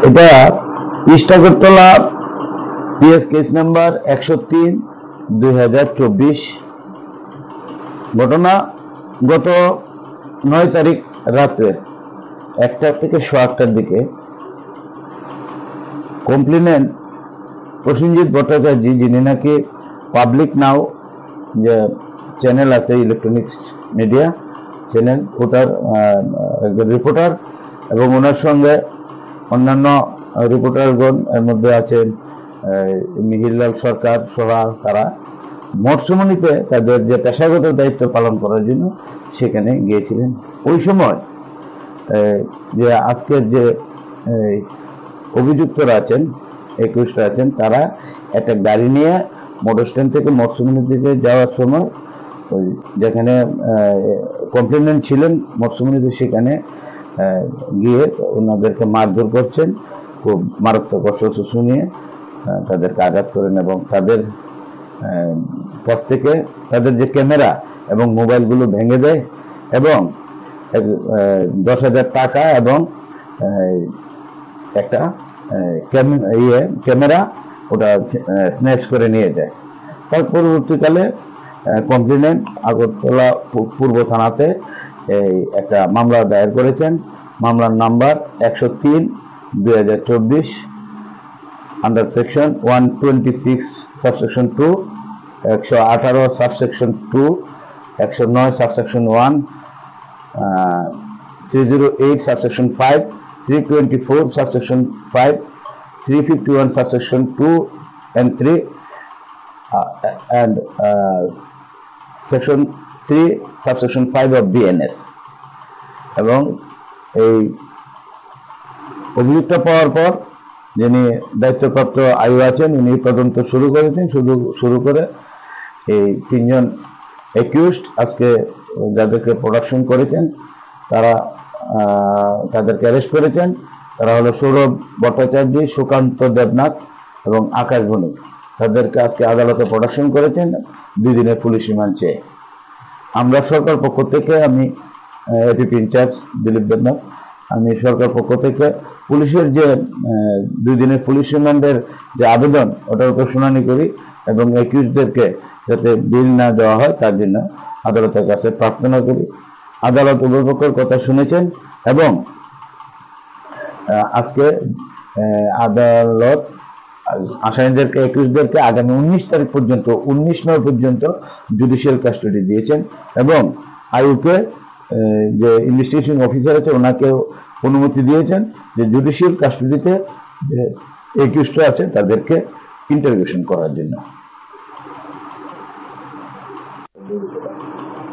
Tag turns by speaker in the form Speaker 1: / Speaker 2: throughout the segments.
Speaker 1: এটা east Agartala PS case number 103/2024। ঘটনা গত 9 তারিখ রাতে 1টা থেকে 1:15টার দিকে কমপ্লেনেন্ট প্রসেনজিৎ ভট্টাচার্য, যিনি নাকি পাবলিক নাও যে চ্যানেল আছে, ইলেকট্রনিক্স মিডিয়া চ্যানেল, ওটার একজন রিপোর্টার, এবং ওনার সঙ্গে অন্যান্য রিপোর্টারগণ, এর মধ্যে আছেন মিহিরলাল সরকার সহ, তারা মঠসমণিতে তাদের যে পেশাগত দায়িত্ব পালন করার জন্য সেখানে গিয়েছিলেন। ওই সময় যে আজকের যে অভিযুক্তরা আছেন, 21টা আছেন, তারা একটা গাড়ি নিয়ে মোটর স্ট্যান্ড থেকে মঠসমণির দিকে যাওয়ার সময় ওই যেখানে কমপ্লেনেন্ট ছিলেন মঠসমণিতে, সেখানে গিয়ে ওনাদেরকে মারধর করছেন, খুব মারাত্মক অস্ত্র নিয়ে তাদেরকে আঘাত করেন এবং তাদের কাছ থেকে তাদের যে ক্যামেরা এবং মোবাইলগুলো ভেঙে দেয় এবং 10,000 টাকা এবং একটা ক্যামেরা ওটা স্ন্যাচ করে নিয়ে যায়। তার পরবর্তীকালে কমপ্লেনেন্ট আগরতলা পূর্ব থানাতে একটা মামলা দায়ের করেছেন। মামলার number 103/2024 under section 126 subsection 2, 118 subsection 2, 109 subsection 1, 308 subsection 5, 324 subsection 5, 351 subsection 2 and 3 and section 3 subsection 5 of BNS। এবং এই অভিযোগটা পাওয়ার পর যিনি দায়িত্বপ্রাপ্ত আইও আছেন, উনি তদন্ত শুরু করেছেন। শুরু করে এই 3জন অ্যাকিউজড আজকে যাদেরকে প্রোডাকশন করেছেন, তারা তাদেরকে অ্যারেস্ট করেছেন। তারা হলো সৌরভ ভট্টাচার্য, সুকান্ত দেবনাথ এবং আকাশ বণিক। তাদেরকে আজকে আদালতে প্রোডাকশন করেছেন 2 দিনের পুলিশ রিমান্ড চেয়ে। আমরা সরকার পক্ষ থেকে, আমি এপিপি ইনচার্জ দিলীপ দেবনাথ, আমি সরকার পক্ষ থেকে পুলিশের যে 2 দিনের পুলিশ রিমান্ডের যে আবেদন, ওটার উপর শুনানি করি এবং অ্যাকিউজদেরকে যাতে বিল না দেওয়া হয় তার জন্য আদালতের কাছে প্রার্থনা করি। আদালত উভয় পক্ষের কথা শুনেছেন এবং আজকে আদালত আসামিদেরকে, অ্যাকিউজদেরকে আগামী 19 তারিখ পর্যন্ত, 19/9 পর্যন্ত জুডিশিয়াল কাস্টডি দিয়েছেন এবং আইউকে যে ইনভেস্টিগেশন অফিসার আছে ওনাকেও অনুমতি দিয়েছেন যে জুডিশিয়াল কাস্টডিতে যে অ্যাকিউজরা আছে তাদেরকে ইন্টারোগেশন করার জন্য।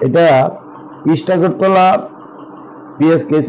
Speaker 1: এটা ইস্ট আগরতলা পিএস কেস